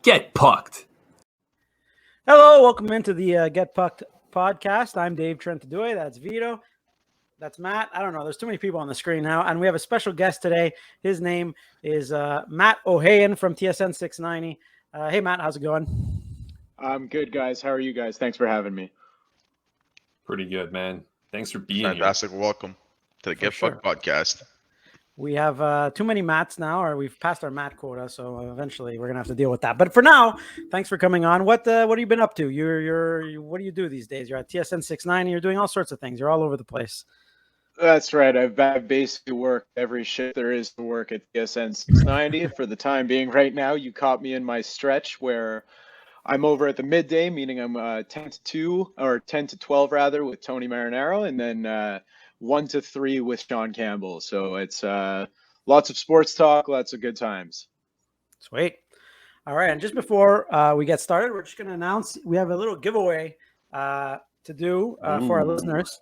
Get pucked. Hello, welcome into the Get Pucked podcast. I'm Dave Trentadue. That's Vito. That's Matt. I don't know. There's too many people on the screen now. And we have a special guest today. His name is Matt Ohayon from TSN 690. Hey, Matt, how's it going? I'm good, guys. How are you guys? Thanks for having me. Pretty good, man. Thanks for being Fantastic. here. Welcome to the Get Pucked podcast. We have too many Matts now, or we've passed our Matt quota, so eventually we're gonna have to deal with that. But for now, thanks for coming on. What have you been up to? What do you do these days? You're at TSN 690. You're doing all sorts of things. You're all over the place. That's right. I've basically worked every shift there is to work at TSN 690 for the time being. Right now, you caught me in my stretch where I'm over at the midday, meaning I'm 10 to 2 or 10 to 12 rather with Tony Marinaro, and then 1 to 3 with Sean Campbell. So it's lots of sports talk, lots of good times. Sweet. All right. And just before we get started, we're just going to announce we have a little giveaway to do for our listeners.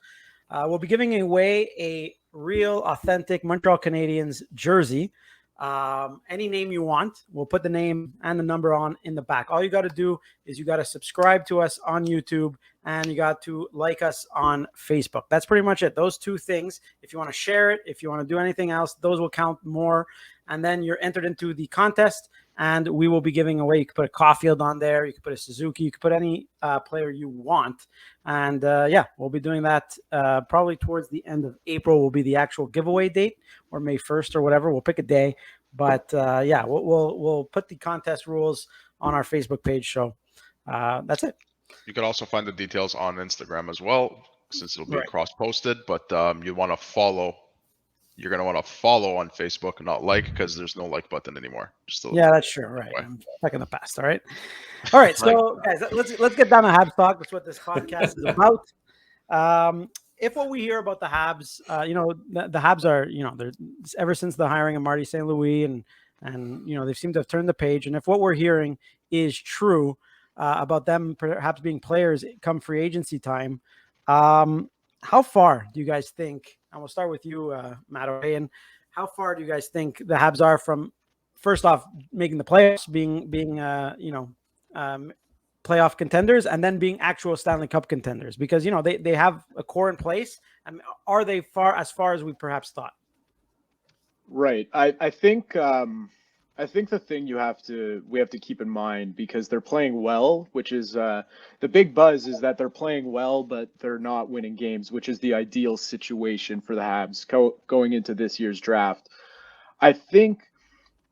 We'll be giving away a real, authentic Montreal Canadiens jersey. Any name you want. We'll put the name and the number on in the back. All you got to do is you got to subscribe to us on YouTube and you got to like us on Facebook. That's pretty much it. Those two things. If you want to share it, if you want to do anything else, those will count more. And then you're entered into the contest and we will be giving away. You could put a Caulfield on there. You could put a Suzuki. You could put any player you want. And we'll be doing that probably towards the end of April will be the actual giveaway date, or May 1st or whatever. We'll pick a day. But we'll put the contest rules on our Facebook page. So that's it. You can also find the details on Instagram as well, since it'll be cross-posted. But you want to follow. You're going to want to follow on Facebook and not like, because there's no like button anymore. That's true. Right. I'm stuck in the past. All right. All right. So guys, let's get down to Habs talk. That's what this podcast is about. If what we hear about the Habs, the Habs are, they're ever since the hiring of Marty St. Louis and they seem to have turned the page. And if what we're hearing is true about them perhaps being players come free agency time, how far do you guys think? And we'll start with you, Matt Ohayon. How far do you guys think the Habs are from, first off, making the playoffs, being playoff contenders, and then being actual Stanley Cup contenders? Because they have a core in place. And are they as far as we perhaps thought? Right. I think the thing we have to keep in mind, because they're playing well, which is the big buzz is that they're playing well, but they're not winning games, which is the ideal situation for the Habs going into this year's draft. I think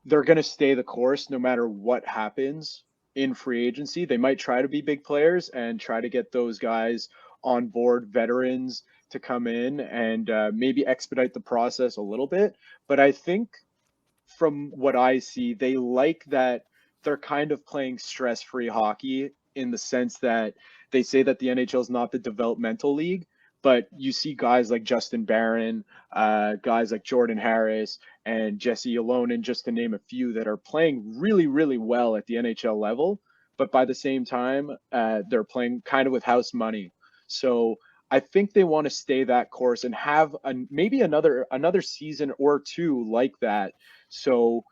they're going to stay the course no matter what happens in free agency. They might try to be big players and try to get those guys on board, veterans, to come in and maybe expedite the process a little bit. But I think from what I see, they like that they're kind of playing stress-free hockey, in the sense that they say that the NHL is not the developmental league, but you see guys like Justin Barron, guys like Jordan Harris and Jesse Ylonen, just to name a few, that are playing really, really well at the NHL level. But by the same time, they're playing kind of with house money. So I think they want to stay that course and have maybe another season or two like that. So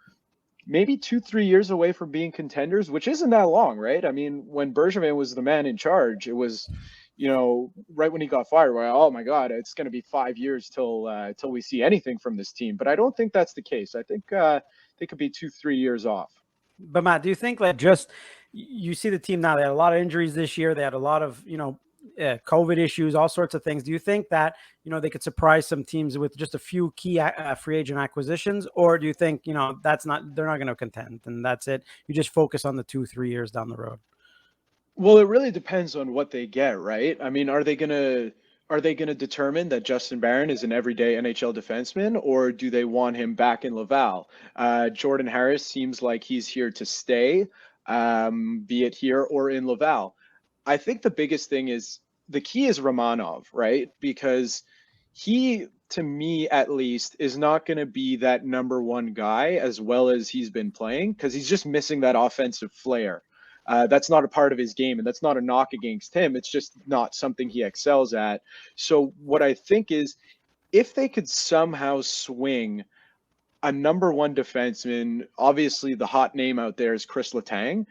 maybe 2-3 years away from being contenders, which isn't that long, right? I mean, when Bergevin was the man in charge, it was, right when he got fired, we're like, oh my God, it's going to be 5 years till we see anything from this team. But I don't think that's the case. I think they could be 2-3 years off. But Matt, do you think you see the team now? They had a lot of injuries this year. They had a lot of COVID issues, all sorts of things. Do you think that they could surprise some teams with just a few key free agent acquisitions, or do you think they're not going to contend and that's it? You just focus on the 2-3 years down the road. Well, it really depends on what they get, right? I mean, are they gonna determine that Justin Barron is an everyday NHL defenseman, or do they want him back in Laval? Jordan Harris seems like he's here to stay, be it here or in Laval. I think the biggest thing is the key is Romanov, right? Because he, to me at least, is not going to be that number one guy as well as he's been playing, because he's just missing that offensive flair. That's not a part of his game, and that's not a knock against him. It's just not something he excels at. So what I think is, if they could somehow swing a number one defenseman, obviously the hot name out there is Chris Letang.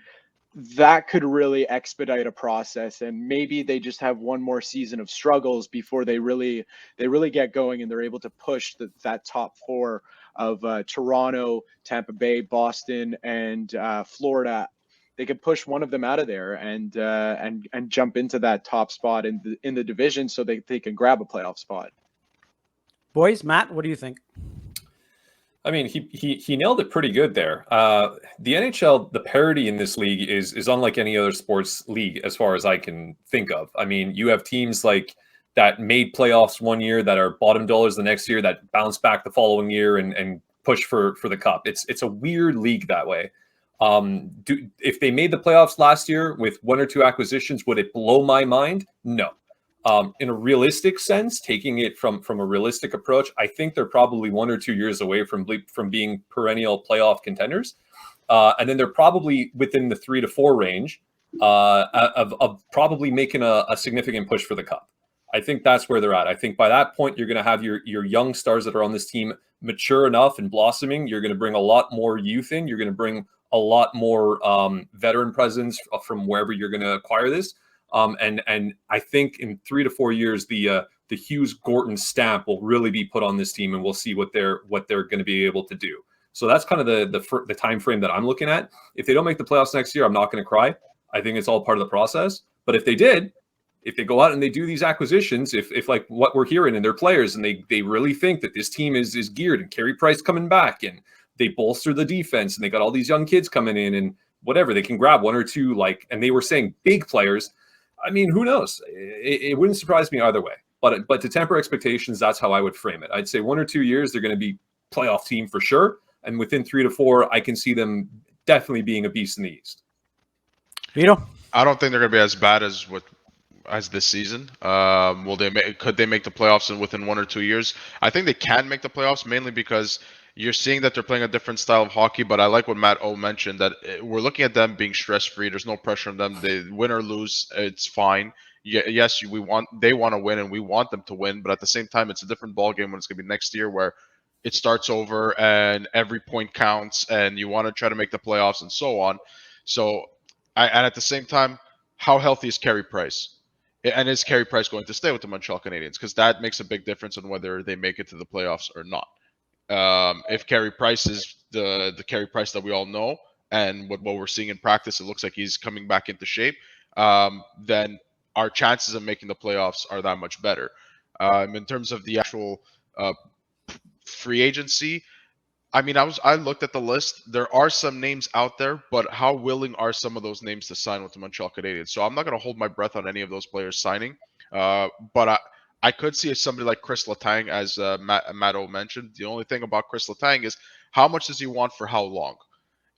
That could really expedite a process, and maybe they just have one more season of struggles before they really get going and they're able to push that top four of Toronto, Tampa Bay, Boston, and Florida. They could push one of them out of there and jump into that top spot in the division, so they can grab a playoff spot. Boys, Matt, what do you think? I mean, he nailed it pretty good there. The NHL, the parity in this league is unlike any other sports league as far as I can think of. I mean, you have teams like that made playoffs one year that are bottom dwellers the next year that bounce back the following year and push for the cup. It's a weird league that way. If they made the playoffs last year with one or two acquisitions, would it blow my mind? No. In a realistic sense, taking it from a realistic approach, I think they're probably 1 or 2 years away from being perennial playoff contenders. And then they're probably within the 3 to 4 range of probably making a significant push for the cup. I think that's where they're at. I think by that point, you're going to have your young stars that are on this team mature enough and blossoming. You're going to bring a lot more youth in. You're going to bring a lot more veteran presence from wherever you're going to acquire this. And I think in 3 to 4 years, the Hughes Gorton stamp will really be put on this team, and we'll see what they're going to be able to do. So that's kind of the time frame that I'm looking at. If they don't make the playoffs next year, I'm not going to cry. I think it's all part of the process. But if they go out and they do these acquisitions, if like what we're hearing and their players, and they really think that this team is geared, and Carey Price coming back, and they bolster the defense, and they got all these young kids coming in, and whatever, they can grab 1 or 2, and they were saying big players. I mean, who knows? It wouldn't surprise me either way. But to temper expectations, that's how I would frame it. I'd say 1 or 2 years, they're going to be playoff team for sure. And within 3 to 4, I can see them definitely being a beast in the East. Vito? I don't think they're going to be as bad as this season. Could they make the playoffs within 1 or 2 years? I think they can make the playoffs, mainly because you're seeing that they're playing a different style of hockey. But I like what Matt O mentioned, that we're looking at them being stress-free. There's no pressure on them. They win or lose, it's fine. Yes, they want to win, and we want them to win. But at the same time, it's a different ballgame when it's going to be next year, where it starts over and every point counts, and you want to try to make the playoffs and so on. So, and at the same time, how healthy is Carey Price? And is Carey Price going to stay with the Montreal Canadiens? Because that makes a big difference on whether they make it to the playoffs or not. If Carey Price is the Carey Price that we all know, and what we're seeing in practice, it looks like he's coming back into shape, then our chances of making the playoffs are that much better. In terms of the actual free agency, I mean, I looked at the list. There are some names out there, but how willing are some of those names to sign with the Montreal Canadiens? So I'm not going to hold my breath on any of those players signing. But I could see somebody like Chris Letang, as Matt O mentioned. The only thing about Chris Letang is how much does he want for how long?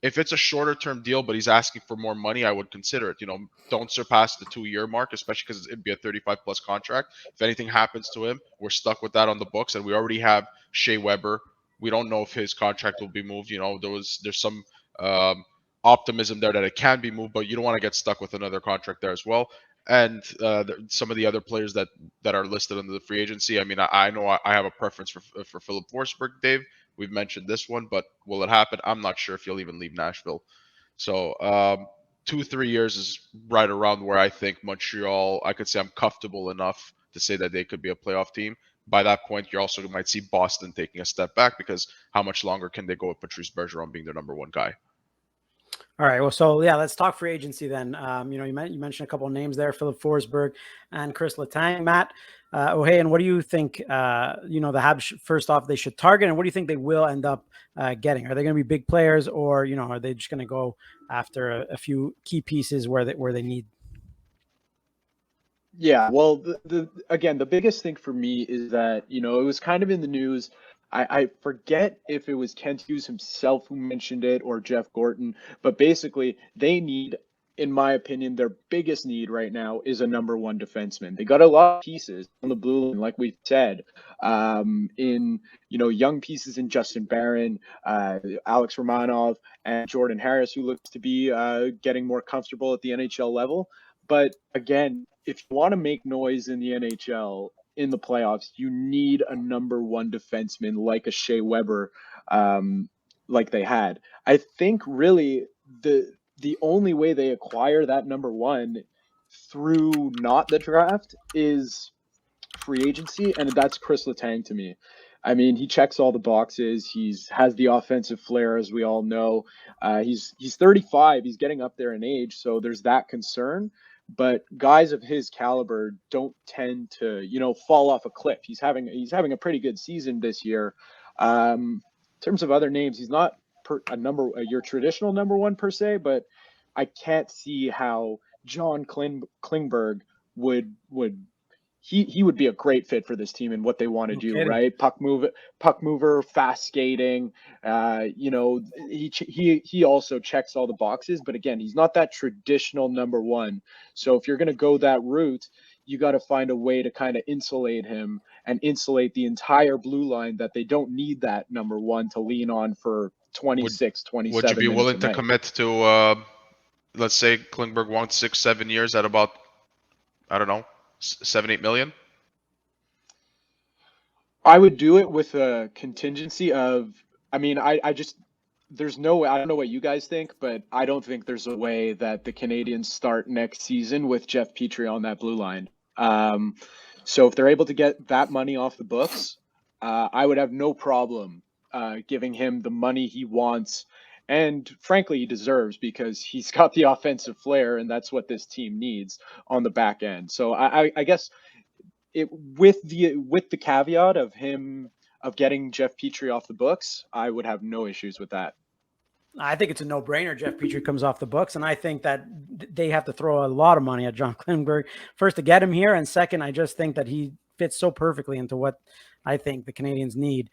If it's a shorter term deal, but he's asking for more money, I would consider it. Don't surpass the 2-year mark, especially because it'd be a 35+ contract. If anything happens to him, we're stuck with that on the books, and we already have Shea Weber. We don't know if his contract will be moved. There's some optimism there that it can be moved, but you don't want to get stuck with another contract there as well. And some of the other players that are listed under the free agency. I mean, I know I have a preference for Philip Forsberg, Dave. We've mentioned this one, but will it happen? I'm not sure if he'll even leave Nashville. So 2-3 years is right around where I think Montreal, I could say I'm comfortable enough to say that they could be a playoff team. By that point, you also might see Boston taking a step back, because how much longer can they go with Patrice Bergeron being their number one guy? All right. Well, so yeah, let's talk free agency then. You mentioned a couple of names there, Philip Forsberg and Chris Letang. Matt, Ohayon, what do you think, the Habs, first off, they should target, and what do you think they will end up getting? Are they going to be big players, or, are they just going to go after a few key pieces where they need? Yeah, well, the biggest thing for me is that, it was kind of in the news. I forget if it was Kent Hughes himself who mentioned it or Jeff Gorton, but basically they need, in my opinion, their biggest need right now is a number one defenseman. They got a lot of pieces on the blue line, like we've said, in, young pieces in Justin Barron, Alex Romanov, and Jordan Harris, who looks to be getting more comfortable at the NHL level. But again, if you want to make noise in the NHL, in the playoffs, you need a number one defenseman like a Shea Weber, like they had. I think really the only way they acquire that number one through not the draft is free agency, and that's Chris Letang to me. I mean, he checks all the boxes. Has the offensive flair, as we all know. He's 35. He's getting up there in age, so there's that concern. But guys of his caliber don't tend to, fall off a cliff. He's having a pretty good season this year. In terms of other names, he's not your traditional number one per se, but I can't see how John Klingberg would he would be a great fit for this team and what they want to do, right? Puck mover, fast skating. He also checks all the boxes, but again, he's not that traditional number one. So if you're going to go that route, you got to find a way to kind of insulate him and insulate the entire blue line, that they don't need that number one to lean on for 26, 27. Would you be willing to commit to, let's say Klingberg wants 6-7 years at about, I don't know, 7-8 million? I would do it with a contingency of, I don't know what you guys think, but I don't think there's a way that the Canadiens start next season with Jeff Petrie on that blue line. So if they're able to get that money off the books, I would have no problem giving him the money he wants. And frankly, he deserves, because he's got the offensive flair, and that's what this team needs on the back end. So I guess with the caveat of getting Jeff Petrie off the books, I would have no issues with that. I think it's a no-brainer. Jeff Petrie comes off the books, and I think that they have to throw a lot of money at John Klingberg, first to get him here, and second, I just think that he fits so perfectly into what I think the Canadiens need,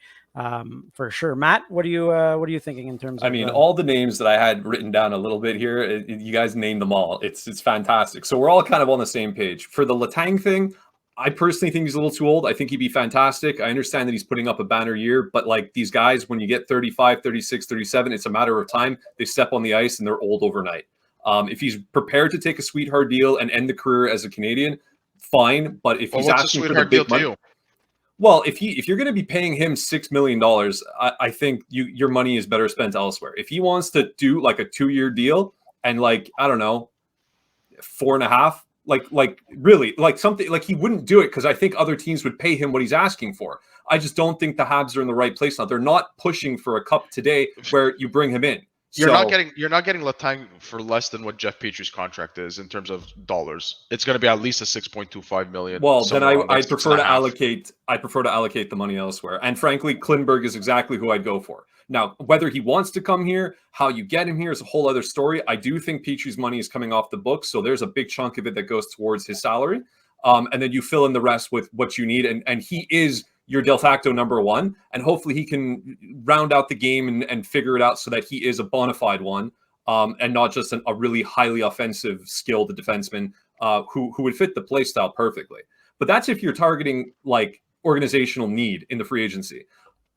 for sure. Matt, what are you thinking in terms of? I mean, all the names that I had written down a little bit here, you guys named them all. It's fantastic. So we're all kind of on the same page. For the Letang thing, I personally think he's a little too old. I think he'd be fantastic. I understand that he's putting up a banner year, but like these guys, when you get 35, 36, 37, it's a matter of time. They step on the ice and they're old overnight. If he's prepared to take a sweetheart deal and end the career as a Canadian, fine. But if he's asking for the big money, well, if you're going to be paying him $6 million, I think your money is better spent elsewhere. If he wants to do like a 2-year deal and like, I don't know, 4.5, like really like something, like he wouldn't do it, because I think other teams would pay him what he's asking for. I just don't think the Habs are in the right place now. They're not pushing for a cup today where you bring him in. You're not getting Letang for less than what Jeff Petrie's contract is in terms of dollars. It's going to be at least a 6.25 million. Well, then I prefer to allocate the money elsewhere. And frankly, Klingberg is exactly who I'd go for. Now, whether he wants to come here, how you get him here is a whole other story. I do think Petrie's money is coming off the books, so there's a big chunk of it that goes towards his salary. And then you fill in the rest with what you need. And he is your de facto number one, and hopefully he can round out the game and figure it out so that he is a bona fide one, and not just a really highly offensive skilled defenseman who would fit the play style perfectly. But that's if you're targeting like organizational need in the free agency.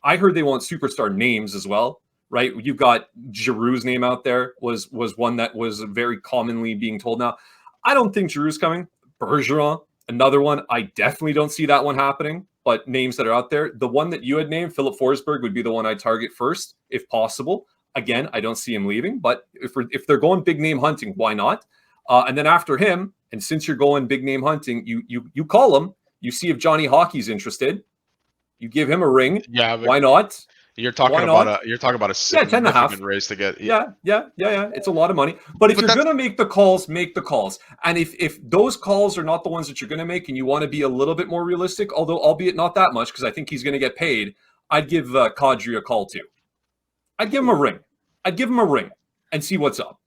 I heard they want superstar names as well, right? You've got Giroux's name out there was one that was very commonly being told. Now, I don't think Giroux's coming. Bergeron, another one. I definitely don't see that one happening. But names that are out there, the one that you had named, Philip Forsberg, would be the one I'd target first, if possible. Again, I don't see him leaving, but if they're going big name hunting, why not? And then after him, and since you're going big name hunting, you call him, you see if Johnny Hockey's interested, you give him a ring. Yeah, why not? You're talking about a significant raise to get. Yeah. It's a lot of money. But if you're going to make the calls, make the calls. And if those calls are not the ones that you're going to make, and you want to be a little bit more realistic, although albeit not that much, because I think he's going to get paid, I'd give Kadri a call too. I'd give him a ring. And see what's up.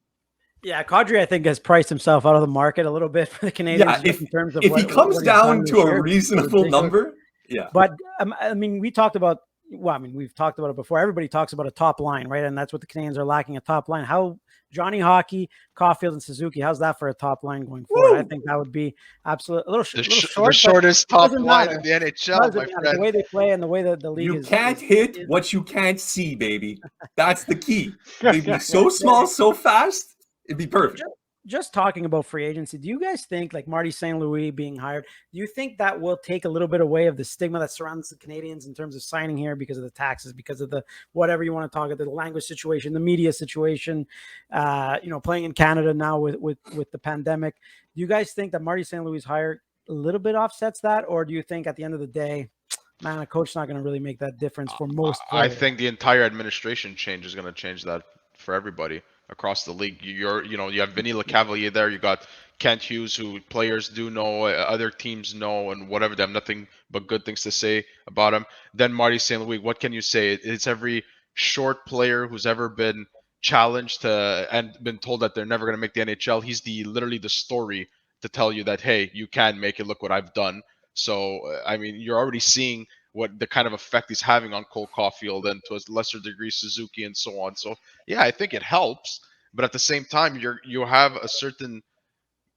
Yeah, Kadri, I think, has priced himself out of the market a little bit for the Canadiens. Yeah, in terms of if he comes down to a reasonable number, yeah. But I mean, we've talked about it before. Everybody talks about a top line, right? And that's what the Canadiens are lacking, a top line. How Johnny Hockey, Caulfield, and Suzuki, how's that for a top line going forward? I think that would be absolutely a little short. The shortest top line in the NHL, my friend. The way they play and the way that the league is. You can't hit what you can't see, baby. That's the key. They'd be so small, so fast. It'd be perfect. just talking about free agency, do you guys think like Marty St. Louis being hired, do you think that will take a little bit away of the stigma that surrounds the Canadians in terms of signing here because of the taxes, because of the whatever you want to talk about, the language situation, the media situation, playing in Canada now with the pandemic? Do you guys think that Marty St. Louis hire a little bit offsets that, or do you think at the end of the day, man, a coach's not going to really make that difference for most I players? think the entire administration change is going to change that for everybody across the league. You have Vinny LeCavalier there. You got Kent Hughes, who players do know, other teams know, and whatever. They have nothing but good things to say about him. Then Marty St. Louis. What can you say? It's every short player who's ever been challenged and been told that they're never going to make the NHL. He's literally the story to tell you that, hey, you can make it. Look what I've done. So I mean, you're already seeing what the kind of effect he's having on Cole Caulfield and to a lesser degree Suzuki and so on. So yeah, I think it helps, but at the same time, you have a certain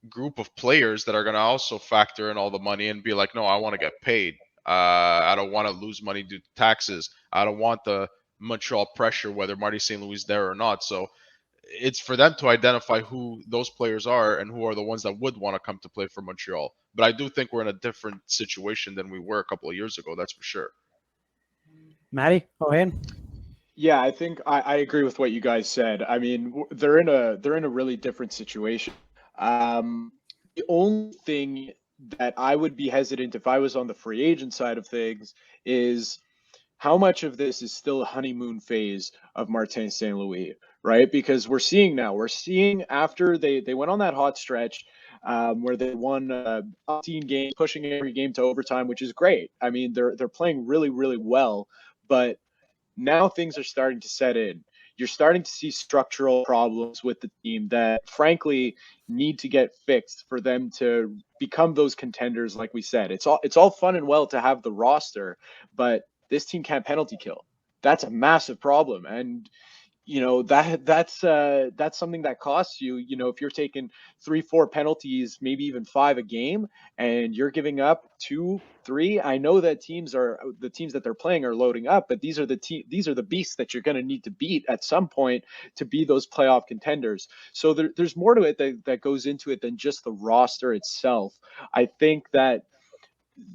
group of players that are going to also factor in all the money and be like, no, I want to get paid. I don't want to lose money due to taxes. I don't want the Montreal pressure, whether Marty St. Louis is there or not. So it's for them to identify who those players are and who are the ones that would want to come to play for Montreal. But I do think we're in a different situation than we were a couple of years ago. That's for sure. Matty, Ohayon? Yeah, I think I agree with what you guys said. I mean, they're in a really different situation. The only thing that I would be hesitant if I was on the free agent side of things is how much of this is still a honeymoon phase of Martin St. Louis, right? Because we're seeing after they went on that hot stretch where they won 18 games, pushing every game to overtime, which is great. I mean, they're playing really, really well, but now things are starting to set in. You're starting to see structural problems with the team that, frankly, need to get fixed for them to become those contenders. Like we said, it's all fun and well to have the roster, but this team can't penalty kill. That's a massive problem, and that's something that costs you. If you're taking 3-4 penalties, maybe even 5 a game, and you're giving up 2-3. I know that the teams that they're playing are loading up, but these are the beasts that you're going to need to beat at some point to be those playoff contenders. So there's more to it that goes into it than just the roster itself. I think that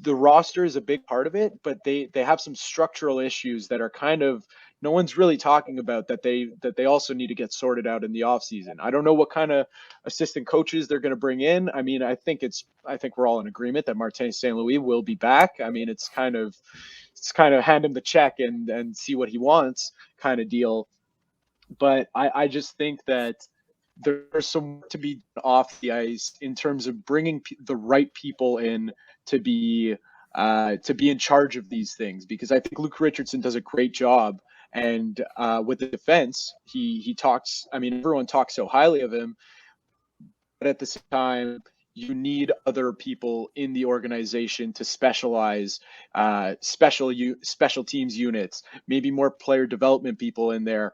the roster is a big part of it, but they have some structural issues that are kind of no one's really talking about that they also need to get sorted out in the offseason. I don't know what kind of assistant coaches they're going to bring in. I mean, I think we're all in agreement that Martin St. Louis will be back. I mean, it's kind of hand him the check and see what he wants kind of deal. But I just think that there's some work to be off the ice in terms of bringing the right people in to be in charge of these things, because I think Luke Richardson does a great job. And with the defense, he talks. I mean, everyone talks so highly of him, but at the same time, you need other people in the organization to specialize, special teams units, maybe more player development people in there,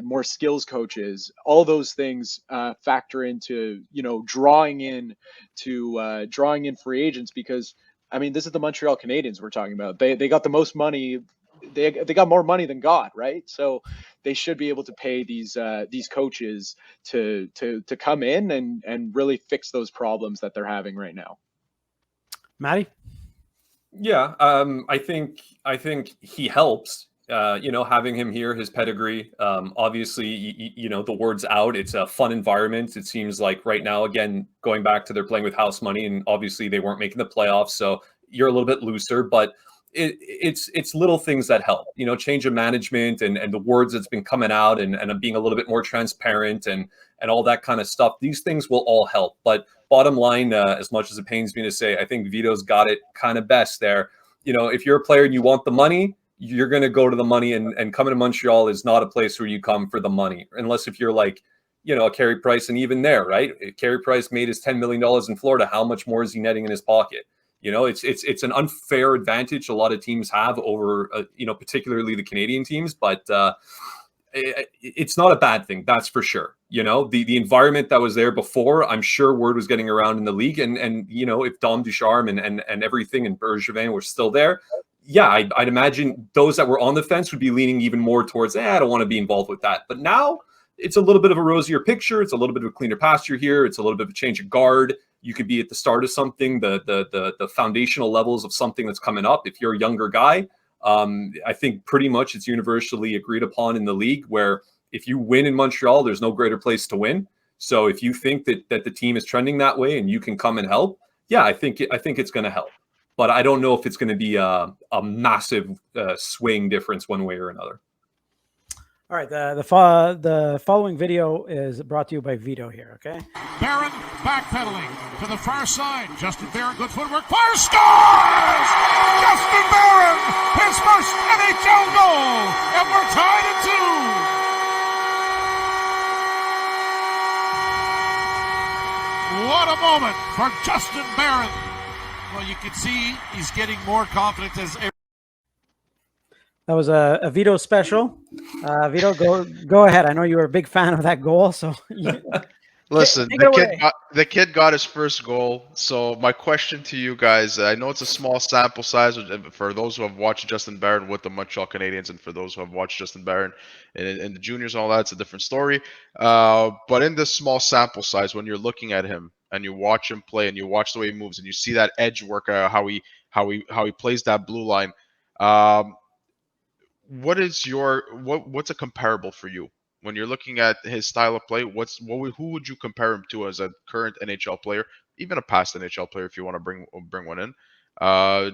more skills coaches. All those things factor into drawing in free agents, because I mean, this is the Montreal Canadiens we're talking about. They got the most money. They got more money than God, right? So they should be able to pay these coaches to come in and really fix those problems that they're having right now. Matty? Yeah, I think he helps. Having him here, his pedigree. Obviously, the word's out. It's a fun environment. It seems like right now, again, going back to they're playing with house money, and obviously they weren't making the playoffs, so you're a little bit looser, but it's little things that help. Change of management and the words that's been coming out and being a little bit more transparent and all that kind of stuff. These things will all help. But bottom line, as much as it pains me to say, I think Vito's got it kind of best there. If you're a player and you want the money, you're going to go to the money, and coming to Montreal is not a place where you come for the money, unless if you're like, a Carey Price, and even there, right? Carey Price made his $10 million in Florida. How much more is he netting in his pocket? It's an unfair advantage a lot of teams have over, particularly the Canadian teams, but it's not a bad thing. That's for sure. The environment that was there before, I'm sure word was getting around in the league, and if Dom Ducharme and everything and Bergevin were still there, yeah, I'd imagine those that were on the fence would be leaning even more towards, I don't want to be involved with that. But now it's a little bit of a rosier picture. It's a little bit of a cleaner pasture here. It's a little bit of a change of guard. You could be at the start of something, the foundational levels of something that's coming up. If you're a younger guy, I think pretty much it's universally agreed upon in the league where if you win in Montreal, there's no greater place to win. So if you think that the team is trending that way and you can come and help, yeah, I think it's going to help. But I don't know if it's going to be a massive swing difference one way or another. All right, the following video is brought to you by Vito here, okay? Barron backpedaling to the far side. Justin Barron, good footwork, fires, scores! Justin Barron, his first NHL goal, and we're tied at 2. What a moment for Justin Barron. Well, you can see he's getting more confident as That was a Vito special. Vito, go ahead. I know you were a big fan of that goal, so listen. The kid got his first goal. So my question to you guys: I know it's a small sample size for those who have watched Justin Barron with the Montreal Canadiens, and for those who have watched Justin Barron in the juniors and all that, it's a different story. But in this small sample size, when you're looking at him and you watch him play and you watch the way he moves and you see that edge work, how he plays that blue line. What's a comparable for you when you're looking at his style of play? Who would you compare him to as a current NHL player, even a past NHL player if you want to bring one in,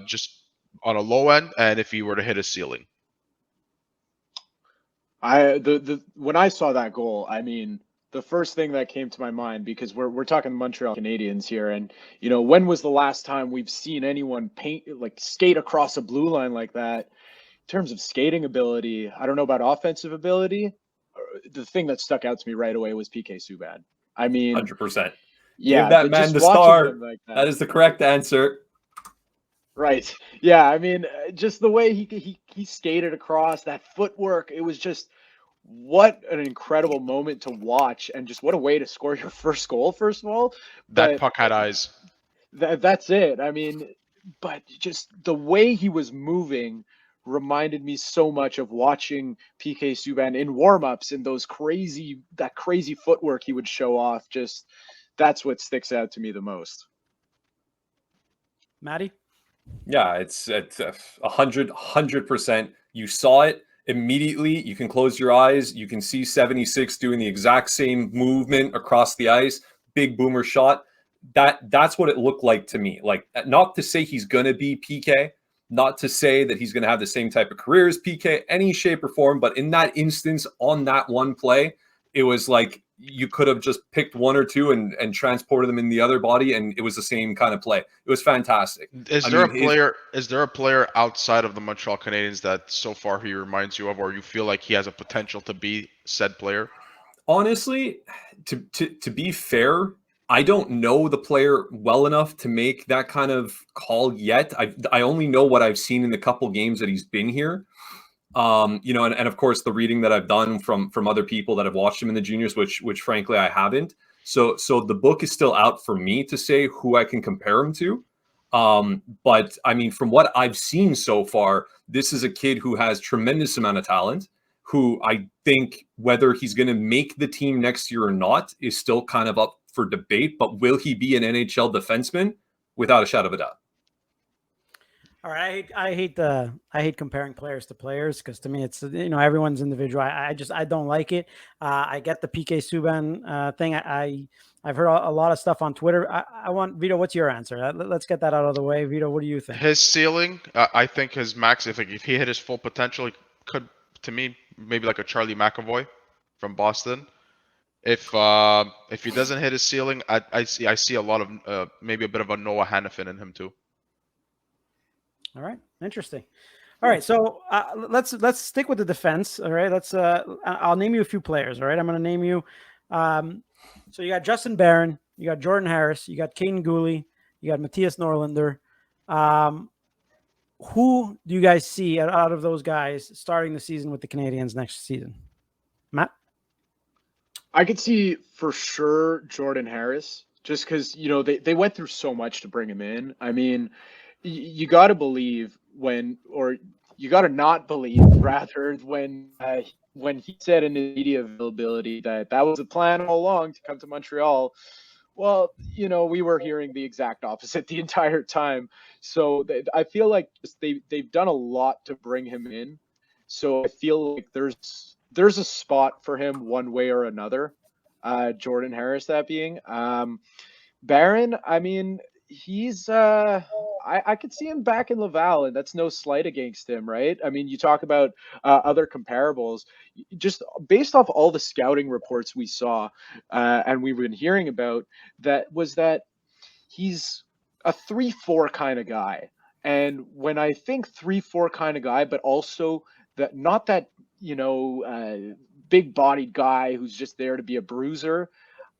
just on a low end, and if he were to hit a ceiling? When I saw that goal, I mean, the first thing that came to my mind, because we're talking Montreal Canadiens here, and when was the last time we've seen anyone skate across a blue line like that? In terms of skating ability, I don't know about offensive ability. The thing that stuck out to me right away was PK Subban. I mean, 100%. Yeah, give that man the star. That is the correct answer. Right. Yeah. I mean, just the way he skated across, that footwork. It was just what an incredible moment to watch, and just what a way to score your first goal. First of all, that puck had eyes. That's it. I mean, but just the way he was moving reminded me so much of watching PK Subban in warmups and that crazy footwork he would show off. Just that's what sticks out to me the most. Matty? Yeah, it's 100%. You saw it immediately. You can close your eyes. You can see 76 doing the exact same movement across the ice. Big boomer shot. That's what it looked like to me. Like, not to say he's going to be PK, not to say that he's going to have the same type of career as PK, any shape or form, but in that instance, on that one play, it was like you could have just picked one or two and transported them in the other body, and it was the same kind of play. It was fantastic. Is there a player outside of the Montreal Canadiens that so far he reminds you of, or you feel like he has a potential to be said player? Honestly, to be fair, I don't know the player well enough to make that kind of call yet. I only know what I've seen in the couple games that he's been here. And of course the reading that I've done from other people that have watched him in the juniors, which frankly I haven't. So the book is still out for me to say who I can compare him to. But I mean, from what I've seen so far, this is a kid who has tremendous amount of talent, who I think whether he's going to make the team next year or not is still kind of up for debate, but will he be an NHL defenseman? Without a shadow of a doubt. All right, I hate comparing players to players, because to me it's everyone's individual. I don't like it. I get the PK Subban thing. I've heard a lot of stuff on Twitter. I want Vito. What's your answer? Let's get that out of the way. Vito, what do you think? His ceiling, I think his max. If he hit his full potential, he could, to me, maybe like a Charlie McAvoy from Boston. If he doesn't hit his ceiling, I see a lot of maybe a bit of a Noah Hannafin in him too. All right, interesting. All right, so let's stick with the defense. All right, I'll name you a few players. All right, I'm going to name you. So you got Justin Barron, you got Jordan Harris, you got Kaiden Guhle, you got Mattias Norlinder. Who do you guys see out of those guys starting the season with the Canadiens next season? Matt? I could see for sure Jordan Harris, just because, they went through so much to bring him in. I mean, you got to believe you got to not believe, rather, when when he said in his media availability that was the plan all along to come to Montreal, well, we were hearing the exact opposite the entire time. So I feel like they've done a lot to bring him in. So I feel like there's a spot for him one way or another. Jordan Harris, that being. Barron, I mean, he's I could see him back in Laval, and that's no slight against him, right? I mean, you talk about other comparables, just based off all the scouting reports we saw and we've been hearing about, that he's a 3-4 kind of guy. And when I think 3-4 kind of guy, but also that not that big bodied guy who's just there to be a bruiser,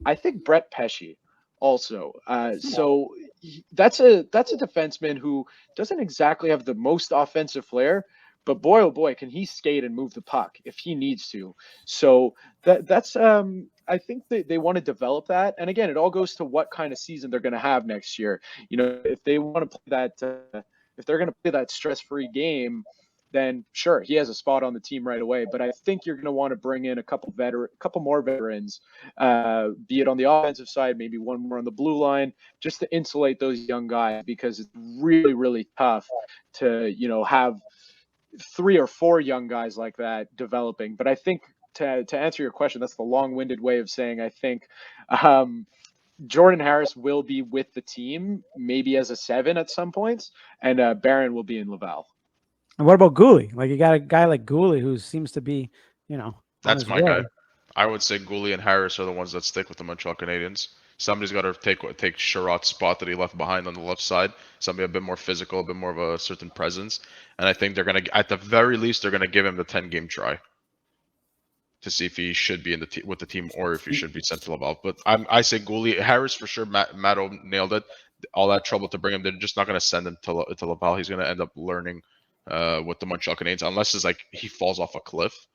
I think Brett Pesce also. So that's a defenseman who doesn't exactly have the most offensive flair, but boy, oh boy, can he skate and move the puck if he needs to. So that's I think they want to develop that. And again, it all goes to what kind of season they're going to have next year. If they want to play that, if they're going to play that stress-free game, then sure, he has a spot on the team right away. But I think you're going to want to bring in a couple more veterans, be it on the offensive side, maybe one more on the blue line, just to insulate those young guys, because it's really, really tough to, have 3 or 4 young guys like that developing. But I think to answer your question, that's the long-winded way of saying I think Jordan Harris will be with the team, maybe as a 7 at some points, and Barron will be in Laval. And what about Guhle? Like, you got a guy like Guhle who seems to be, That's my guy. I would say Guhle and Harris are the ones that stick with the Montreal Canadiens. Somebody's got to take Sherrod's spot that he left behind on the left side. Somebody a bit more physical, a bit more of a certain presence. And I think they're going to, at the very least, they're going to give him the 10-game try to see if he should be with the team or if he should be sent to Laval. But I say Guhle. Harris for sure. Matt nailed it. All that trouble to bring him. They're just not going to send him to Laval. He's going to end up learning with the Montreal Canadiens, unless it's like he falls off a cliff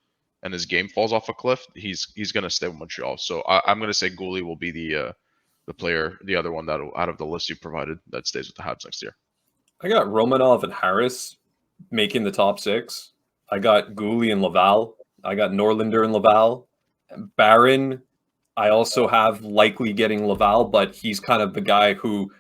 and his game falls off a cliff. He's going to stay with Montreal. So I'm going to say Guhle will be the player, the other one that out of the list you provided that stays with the Habs next year. I got Romanov and Harris making the top 6. I got Guhle in Laval. I got Norlinder in Laval. Barron, I also have likely getting Laval, but he's kind of the guy who,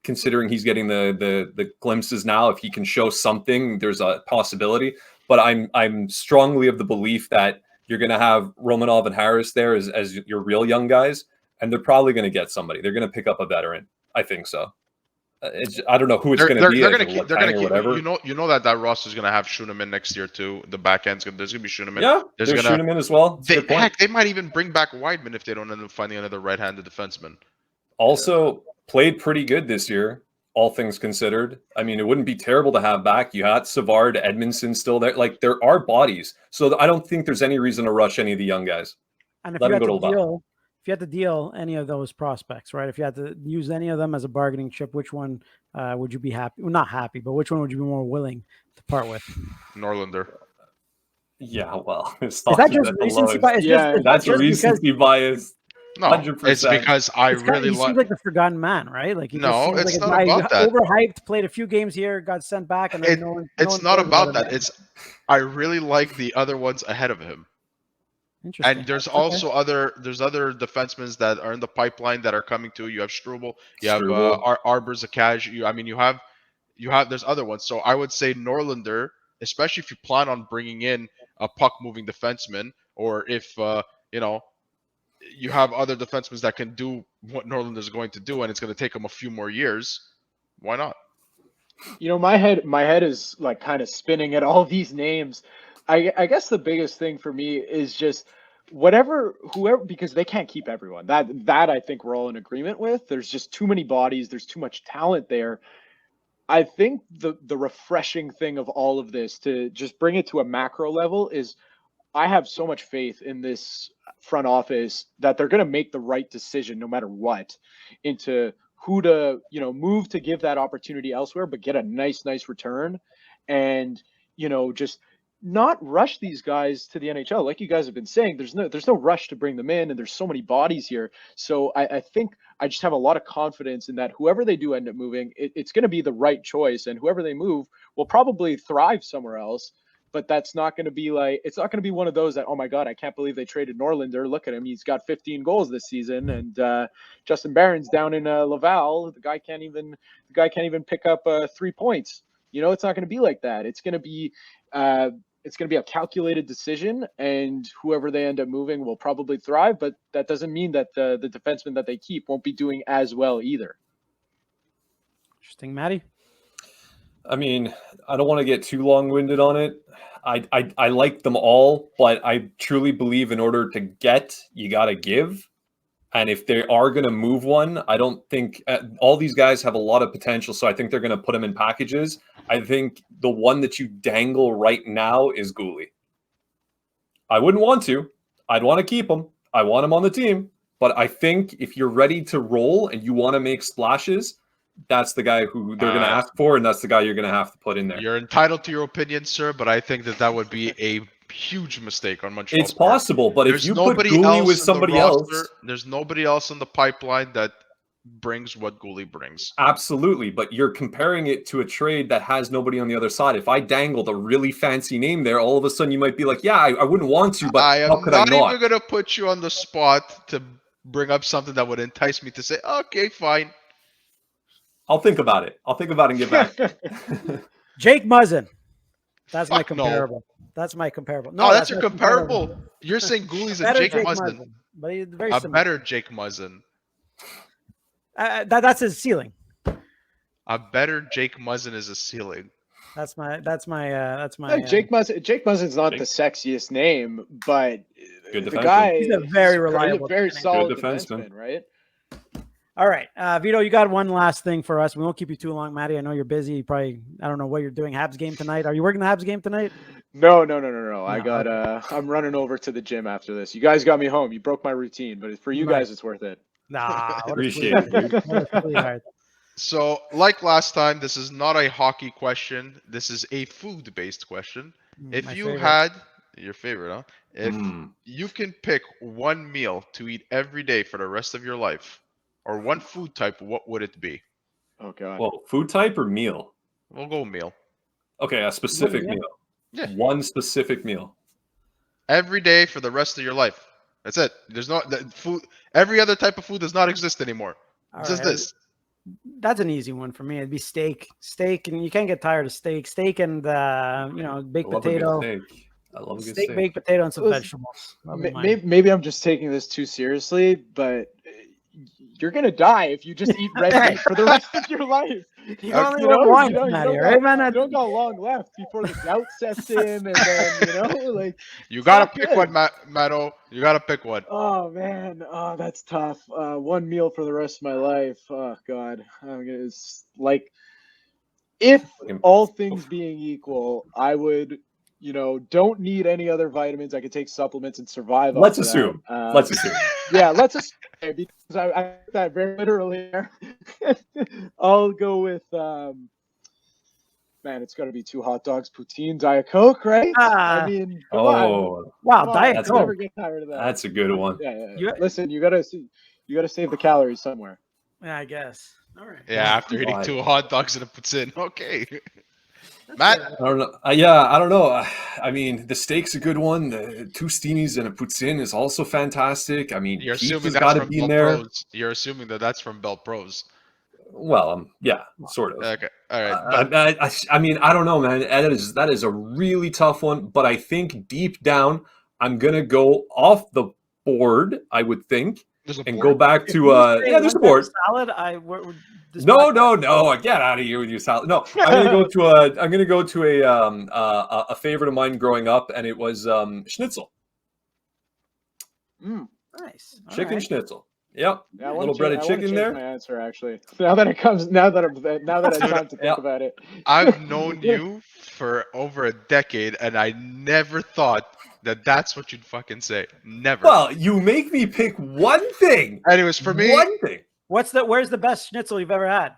considering he's getting the glimpses now, if he can show something, there's a possibility. But I'm strongly of the belief that you're going to have Romanov and Harris there as your real young guys, and they're probably going to get somebody. They're going to pick up a veteran. I think so. I don't know who it's going to be. They're going to keep whatever. You know that roster is going to have Schuenemann next year too. The back end's there's going to be Schuenemann. Yeah, there's Schuenemann as well. They might even bring back Weidman if they don't end up finding another right-handed defenseman. Also played pretty good this year, all things considered. I mean, it wouldn't be terrible to have back. You had Savard, Edmondson still there. Like, there are bodies. So I don't think there's any reason to rush any of the young guys. And if you had to deal any of those prospects, right? If you had to use any of them as a bargaining chip, which one would you be happy? Well, not happy, but which one would you be more willing to part with? Norlinder. Yeah, well, is that just recency bias? Yeah, that's recency bias. No, 100%. It's because he seems like the forgotten man, right? Like, no, it's not about that. Overhyped, played a few games here, got sent back, and then it's not about that. It's I really like the other ones ahead of him. Interesting. And there's also other defensemen that are in the pipeline that are coming too. You have Struble, you have Arbor Zakaj. You have there's other ones. So I would say Norlinder, especially if you plan on bringing in a puck moving defenseman, or if you have other defensemen that can do what Norlinder is going to do, and it's going to take him a few more years. Why not? My head is like kind of spinning at all these names. I guess the biggest thing for me is just whoever, because they can't keep everyone. That I think we're all in agreement with. There's just too many bodies. There's too much talent there. I think the refreshing thing of all of this, to just bring it to a macro level, is I have so much faith in this front office that they're going to make the right decision no matter what, into who to move to give that opportunity elsewhere, but get a nice return, and just not rush these guys to the NHL. Like you guys have been saying, there's no rush to bring them in, and there's so many bodies here. So I think I just have a lot of confidence in that whoever they do end up moving, it's going to be the right choice, and whoever they move will probably thrive somewhere else. but that's not going to be like, it's not going to be one of those that, oh my God, I can't believe they traded Norlinder. Look at him. He's got 15 goals this season. And Justin Barron's down in Laval. The guy can't even pick up 3 points. You know, it's not going to be like that. It's going to be a calculated decision, and whoever they end up moving will probably thrive. But that doesn't mean that the defenseman that they keep won't be doing as well either. Interesting, Matty. I mean, I don't want to get too long-winded on it. I like them all, but I truly believe in order to get, you got to give. And if they are going to move one, I don't think all these guys have a lot of potential. So I think they're going to put them in packages. I think the one that you dangle right now is Guhle. I wouldn't want to. I'd want to keep him. I want him on the team. But I think if you're ready to roll and you want to make splashes, that's the guy who they're going to ask for, and that's the guy you're going to have to put in there. You're entitled to your opinion, sir, but I think that would be a huge mistake on Montreal's It's possible, but There's if you put nobody Guhle else with in the somebody else, roster, there's nobody else in the pipeline that brings what Guhle brings. absolutely. But you're comparing it to a trade that has nobody on the other side. If I dangled a really fancy name there, all of a sudden you might be like, yeah, I wouldn't want to, but I how am could I not not? even going to put you on the spot to bring up something that would entice me to say, okay, fine. I'll think about it. I'll think about it and get back. Jake Muzzin. That's my Fuck no. comparable. That's my comparable. No, that's your my comparable. You're saying Guhle's a Better Jake Muzzin. but he's very A similar. better Jake Muzzin. That's his ceiling. A better Jake Muzzin is a ceiling. That's my. Jake Muzzin's not the sexiest name, but Good the defenseman. guy He's a very reliable, very solid defenseman. defenseman, right? All right, Vito, you got one last thing for us. We won't keep you too long, Matty. I know you're busy. You probably, I don't know what you're doing. Habs game tonight. Are you working the Habs game tonight? No. I got I'm running over to the gym after this. You guys got me home. You broke my routine, but for you guys, it's worth it. Nah, Appreciate it, dude. What a sweetheart. So, like last time, this is not a hockey question. This is a food-based question. If My you favorite. had your favorite, huh? If you can pick one meal to eat every day for the rest of your life, or one food type, what would it be? Oh god. Well, food type or meal? We'll go meal. Okay, a specific Yeah. meal. Yeah. One specific meal. Every day for the rest of your life. That's it. There's no food. Every other type of food does not exist anymore. All It's just right. this. That's an easy one for me. It'd be steak, and you can't get tired of steak and baked I love potato, a good steak. I love a good steak, steak. baked potato, and some Listen, vegetables. That'd be mine. Maybe I'm just taking this too seriously, but you're gonna die if you just eat red meat for the rest of your life. You only live once, Matty, right, man? You don't got long left before the gout sets in, and then like You gotta not pick good. one, Matto. You gotta pick one. oh man, that's tough. One meal for the rest of my life. Oh god, it's like if all things being equal, I would. Don't need any other vitamins. I could take supplements and survive. Let's off of assume. that. Let's assume. Yeah, let's assume because I did that very literally. I'll go with man. It's got to be 2 hot dogs, poutine, Diet Coke, right? I mean, come on. Oh, Wow, Come on, Diet that's I'll Coke. never get tired of that. that's a good one. Yeah. You- Listen, you gotta save the calories somewhere. Yeah, I guess. All right. Yeah, after eating God. 2 hot dogs and a poutine. Okay. Matt, I don't know. I don't know. I mean, the steak's a good one. The 2 steamies and a poutine is also fantastic. I mean, you're beef assuming has that's got to from be in Belt there. Pros. You're assuming that that's from Belt Pros. Well, yeah, sort of. Okay. All right. But I mean, I don't know, man. That is a really tough one. But I think deep down, I'm gonna go off the board. I would think, there's a and board. go back to there's a board. Salad. No, get out of here with your salad. No, I'm gonna go to a favorite of mine growing up, and it was schnitzel, Nice. All chicken right. schnitzel. Yep, Yeah, I a wanna little change- breaded I wanna chicken change there. My answer actually. Now that I have time to think Yeah. about it. I've known you for over a decade, and I never thought that that's what you'd fucking say. Never. Well, you make me pick one thing. Anyways, for me, One thing. Where's the best schnitzel you've ever had?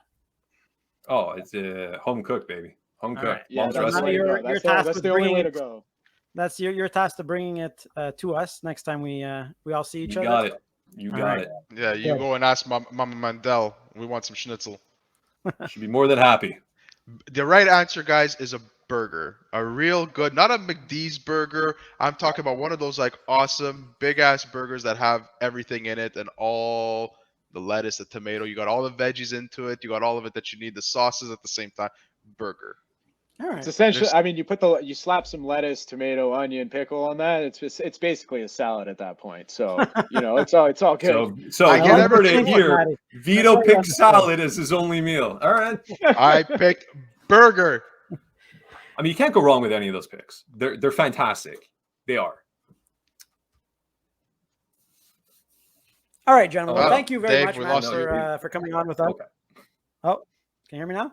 Oh, it's home cooked, baby. Home All cooked. right. Yeah, Mom's that's recipe. the way to You're go. That's tasked that's with the only way bringing to it- go. That's your task to bringing it to us next time we all see each You other. got it. You All got right. it. yeah, you Yeah. go and ask Mama Mandel. We want some schnitzel. Should be more than happy. The right answer, guys, is a burger, a real good, not a McD's burger. I'm talking about one of those like awesome big ass burgers that have everything in it and all the lettuce, the tomato. You got all the veggies into it. You got all of it that you need. The sauces at the same time. Burger. All right. It's essentially, I mean, you slap some lettuce, tomato, onion, pickle on that. It's basically a salad at that point. So it's all good. So I you get heard it everything, here. Matty. Vito That's all you picked have to say. salad as his only meal. All right. I picked burger. I mean, you can't go wrong with any of those picks. They're fantastic. They are. All right, gentlemen. Oh, Thank you very Dave, much, we Matt, lost for coming on with us. Okay. Oh, can you hear me now?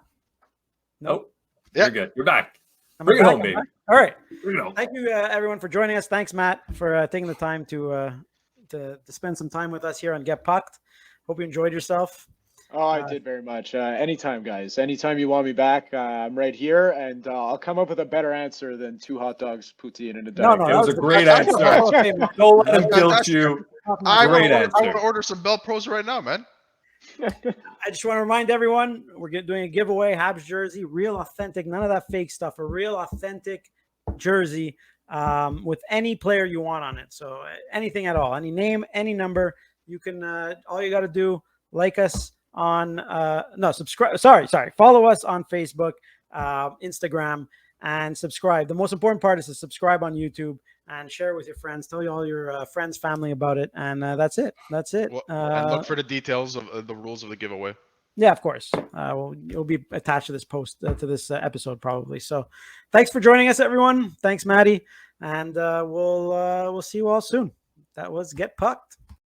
Nope. Yeah. You're good. You're back. Am I Bring it back? home, baby. All right. Bring it home. Thank you, everyone, for joining us. Thanks, Matt, for taking the time to spend some time with us here on Get Pucked. Hope you enjoyed yourself. Oh, I did very much. Anytime, guys. Anytime you want me back, I'm right here, and I'll come up with a better answer than 2 hot dogs, poutine, and a diet. No, It was a great that's answer. Hall of Fame. Don't let him guilt Fantastic. you. I Great want answer. to order some Bell Pros right now, man. I just want to remind everyone we're doing a giveaway, Habs jersey, real authentic, none of that fake stuff, a real authentic jersey with any player you want on it. So anything at all, any name, any number, you can, all you got to do, like us on, subscribe. Sorry. Follow us on Facebook, Instagram, and subscribe. The most important part is to subscribe on YouTube and share it with your friends. Tell all your friends, family about it. And that's it. That's it. Well, and look for the details of the rules of the giveaway. Yeah, of course. It'll be attached to this post, to this episode probably. So thanks for joining us, everyone. Thanks, Maddie. And we'll see you all soon. That was Get Pucked.